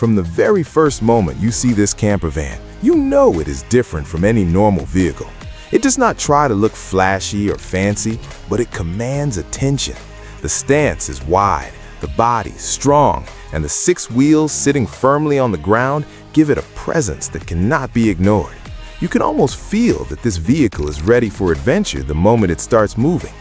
From the very first moment you see this camper van, you know it is different from any normal vehicle. It does not try to look flashy or fancy, but it commands attention. The stance is wide, the body strong, and the 6 wheels sitting firmly on the ground give it a presence that cannot be ignored. You can almost feel that this vehicle is ready for adventure the moment it starts moving.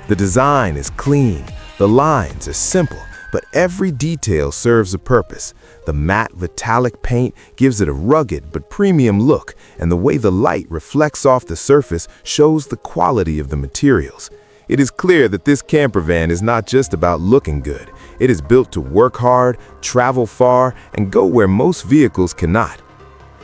The design is clean, the lines are simple, but every detail serves a purpose. The matte metallic paint gives it a rugged but premium look, and the way the light reflects off the surface shows the quality of the materials. It is clear that this camper van is not just about looking good. It is built to work hard, travel far, and go where most vehicles cannot.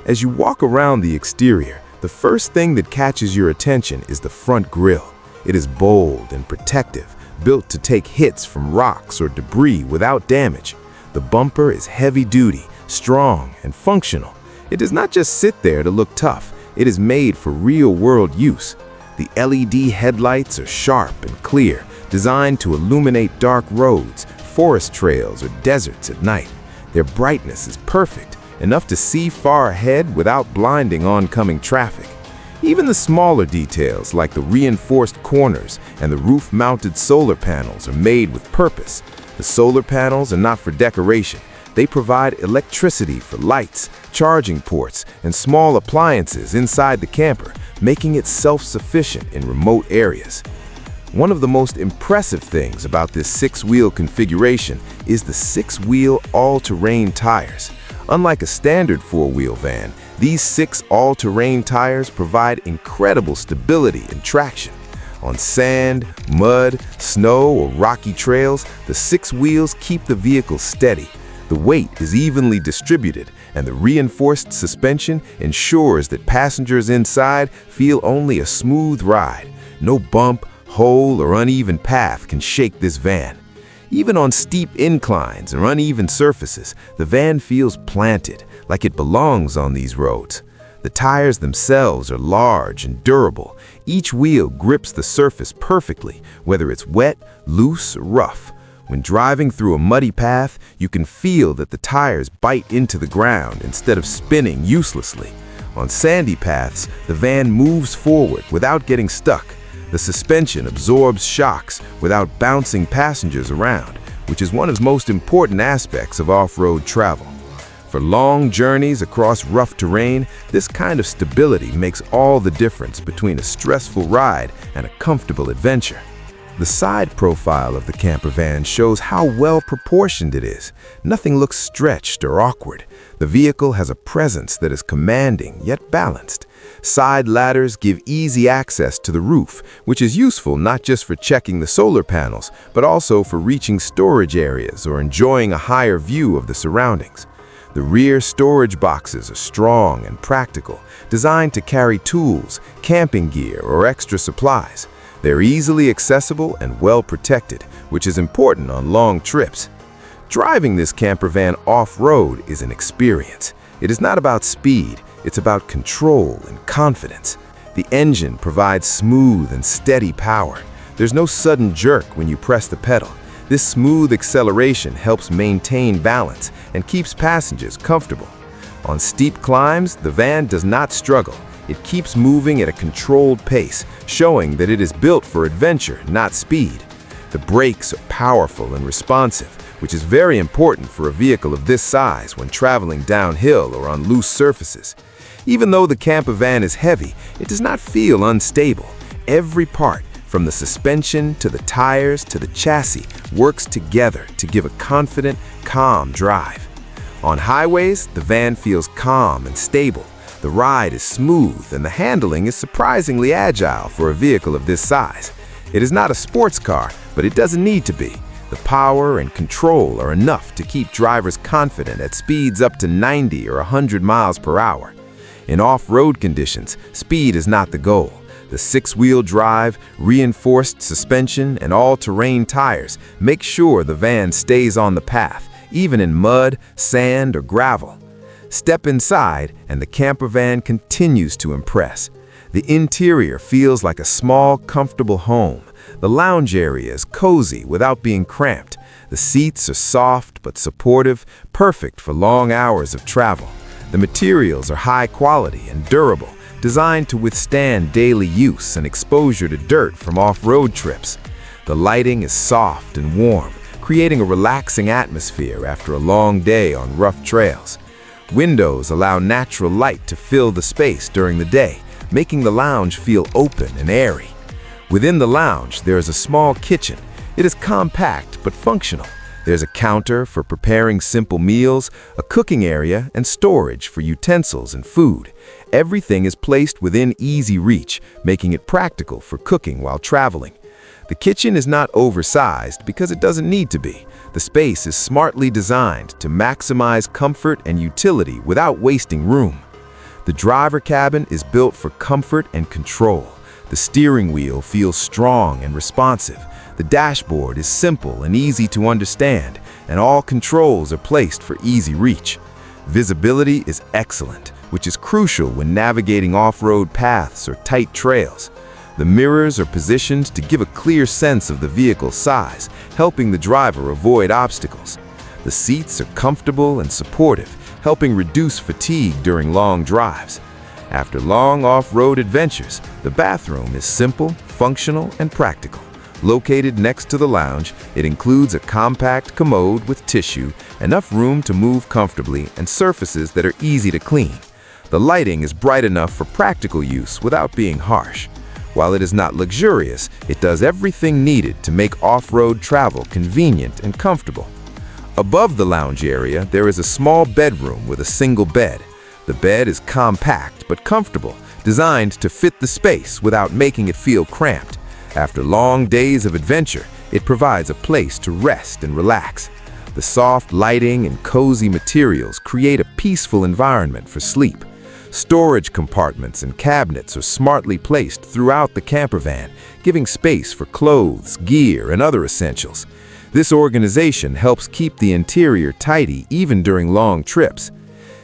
As you walk around the exterior, the first thing that catches your attention is the front grille. It is bold and protective, built to take hits from rocks or debris without damage. The bumper is heavy-duty, strong, and functional. It does not just sit there to look tough. It is made for real-world use. The LED headlights are sharp and clear, designed to illuminate dark roads, forest trails, or deserts at night. Their brightness is perfect, enough to see far ahead without blinding oncoming traffic. Even the smaller details, like the reinforced corners and the roof-mounted solar panels, are made with purpose. The solar panels are not for decoration. They provide electricity for lights, charging ports, and small appliances inside the camper, making it self-sufficient in remote areas. One of the most impressive things about this 6-wheel configuration is the 6-wheel all-terrain tires. Unlike a standard 4-wheel van, these 6 all-terrain tires provide incredible stability and traction. On sand, mud, snow, or rocky trails, the 6 wheels keep the vehicle steady. The weight is evenly distributed, and the reinforced suspension ensures that passengers inside feel only a smooth ride. No bump, hole, or uneven path can shake this van. Even on steep inclines or uneven surfaces, the van feels planted, like it belongs on these roads. The tires themselves are large and durable. Each wheel grips the surface perfectly, whether it's wet, loose, or rough. When driving through a muddy path, you can feel that the tires bite into the ground instead of spinning uselessly. On sandy paths, the van moves forward without getting stuck. The suspension absorbs shocks without bouncing passengers around, which is one of the most important aspects of off-road travel. For long journeys across rough terrain, this kind of stability makes all the difference between a stressful ride and a comfortable adventure. The side profile of the camper van shows how well proportioned it is. Nothing looks stretched or awkward. The vehicle has a presence that is commanding yet balanced. Side ladders give easy access to the roof, which is useful not just for checking the solar panels, but also for reaching storage areas or enjoying a higher view of the surroundings. The rear storage boxes are strong and practical, designed to carry tools, camping gear, or extra supplies. They're easily accessible and well protected, which is important on long trips. Driving this camper van off-road is an experience. It is not about speed, it's about control and confidence. The engine provides smooth and steady power. There's no sudden jerk when you press the pedal. This smooth acceleration helps maintain balance and keeps passengers comfortable. On steep climbs, the van does not struggle. It keeps moving at a controlled pace, showing that it is built for adventure, not speed. The brakes are powerful and responsive, which is very important for a vehicle of this size when traveling downhill or on loose surfaces. Even though the camper van is heavy, it does not feel unstable. Every part, from the suspension to the tires to the chassis, works together to give a confident, calm drive. On highways, the van feels calm and stable. The ride is smooth and the handling is surprisingly agile for a vehicle of this size. It is not a sports car, but it doesn't need to be. The power and control are enough to keep drivers confident at speeds up to 90 or 100 miles per hour. In off-road conditions, speed is not the goal. The 6-wheel drive, reinforced suspension, and all-terrain tires make sure the van stays on the path, even in mud, sand, or gravel. Step inside, and the camper van continues to impress. The interior feels like a small, comfortable home. The lounge area is cozy without being cramped. The seats are soft but supportive, perfect for long hours of travel. The materials are high quality and durable, designed to withstand daily use and exposure to dirt from off-road trips. The lighting is soft and warm, creating a relaxing atmosphere after a long day on rough trails. Windows allow natural light to fill the space during the day, making the lounge feel open and airy. Within the lounge, there is a small kitchen. It is compact but functional. There's a counter for preparing simple meals, a cooking area, and storage for utensils and food. Everything is placed within easy reach, making it practical for cooking while traveling. The kitchen is not oversized because it doesn't need to be. The space is smartly designed to maximize comfort and utility without wasting room. The driver cabin is built for comfort and control. The steering wheel feels strong and responsive. The dashboard is simple and easy to understand, and all controls are placed for easy reach. Visibility is excellent, which is crucial when navigating off-road paths or tight trails. The mirrors are positioned to give a clear sense of the vehicle's size, helping the driver avoid obstacles. The seats are comfortable and supportive, helping reduce fatigue during long drives. After long off-road adventures, the bathroom is simple, functional, and practical. Located next to the lounge, it includes a compact commode with tissue, enough room to move comfortably, and surfaces that are easy to clean. The lighting is bright enough for practical use without being harsh. While it is not luxurious, it does everything needed to make off-road travel convenient and comfortable. Above the lounge area, there is a small bedroom with a single bed. The bed is compact but comfortable, designed to fit the space without making it feel cramped. After long days of adventure, it provides a place to rest and relax. The soft lighting and cozy materials create a peaceful environment for sleep. Storage compartments and cabinets are smartly placed throughout the campervan, giving space for clothes, gear, and other essentials. This organization helps keep the interior tidy even during long trips.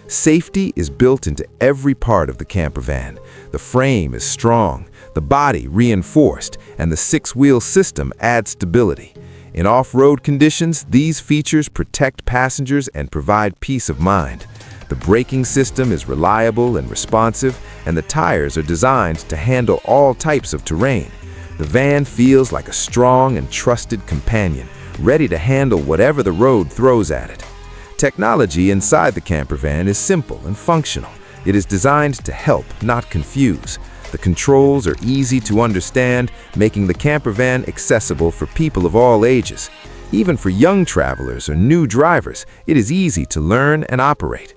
Safety is built into every part of the campervan. The frame is strong, the body reinforced, and the six-wheel system adds stability. In off-road conditions, these features protect passengers and provide peace of mind. The braking system is reliable and responsive, and the tires are designed to handle all types of terrain. The van feels like a strong and trusted companion, ready to handle whatever the road throws at it. Technology inside the campervan is simple and functional. It is designed to help, not confuse. The controls are easy to understand, making the campervan accessible for people of all ages. Even for young travelers or new drivers, it is easy to learn and operate.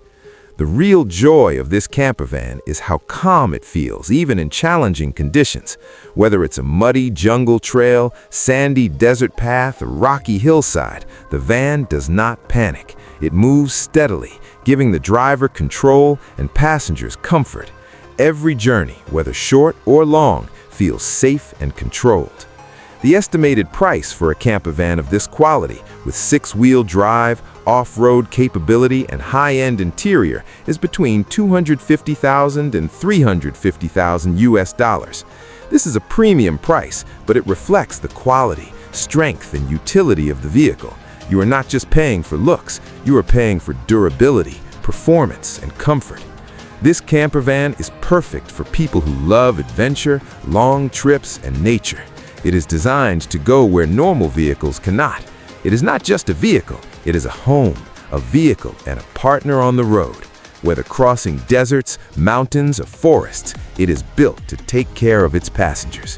The real joy of this campervan is how calm it feels, even in challenging conditions. Whether it's a muddy jungle trail, sandy desert path, or rocky hillside, the van does not panic. It moves steadily, giving the driver control and passengers comfort. Every journey, whether short or long, feels safe and controlled. The estimated price for a campervan of this quality, with six-wheel drive, off-road capability, and high-end interior, is between $250,000 and $350,000 US. This is a premium price, but it reflects the quality, strength, and utility of the vehicle. You are not just paying for looks, you are paying for durability, performance, and comfort. This campervan is perfect for people who love adventure, long trips, and nature. It is designed to go where normal vehicles cannot. It is not just a vehicle, it is a home, a vehicle, and a partner on the road. Whether crossing deserts, mountains, or forests, it is built to take care of its passengers.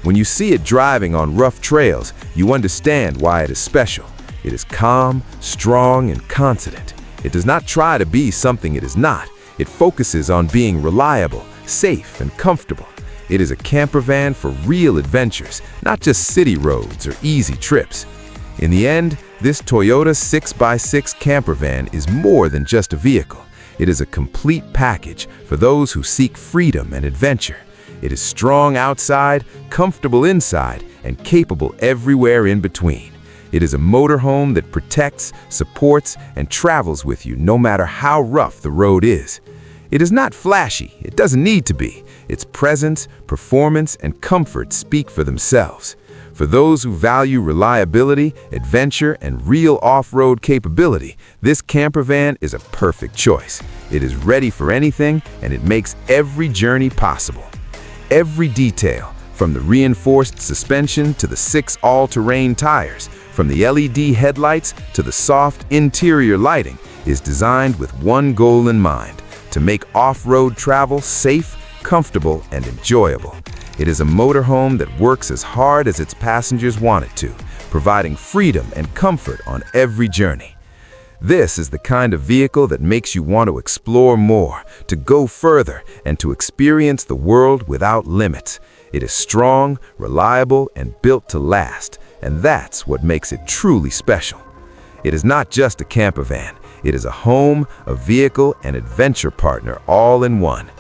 When you see it driving on rough trails, you understand why it is special. It is calm, strong, and confident. It does not try to be something it is not. It focuses on being reliable, safe, and comfortable. It is a campervan for real adventures, not just city roads or easy trips. In the end, this Toyota 6x6 campervan is more than just a vehicle. It is a complete package for those who seek freedom and adventure. It is strong outside, comfortable inside, and capable everywhere in between. It is a motorhome that protects, supports, and travels with you no matter how rough the road is. It is not flashy. It doesn't need to be. Its presence, performance, and comfort speak for themselves. For those who value reliability, adventure, and real off-road capability, this camper van is a perfect choice. It is ready for anything, and it makes every journey possible. Every detail, from the reinforced suspension to the 6 all-terrain tires, from the LED headlights to the soft interior lighting, is designed with one goal in mind: to make off-road travel safe, comfortable, and enjoyable. It is a motorhome that works as hard as its passengers want it to, providing freedom and comfort on every journey. This is the kind of vehicle that makes you want to explore more, to go further, and to experience the world without limits. It is strong, reliable, and built to last, and that's what makes it truly special. It is not just a camper van. It is a home, a vehicle, and adventure partner all in one.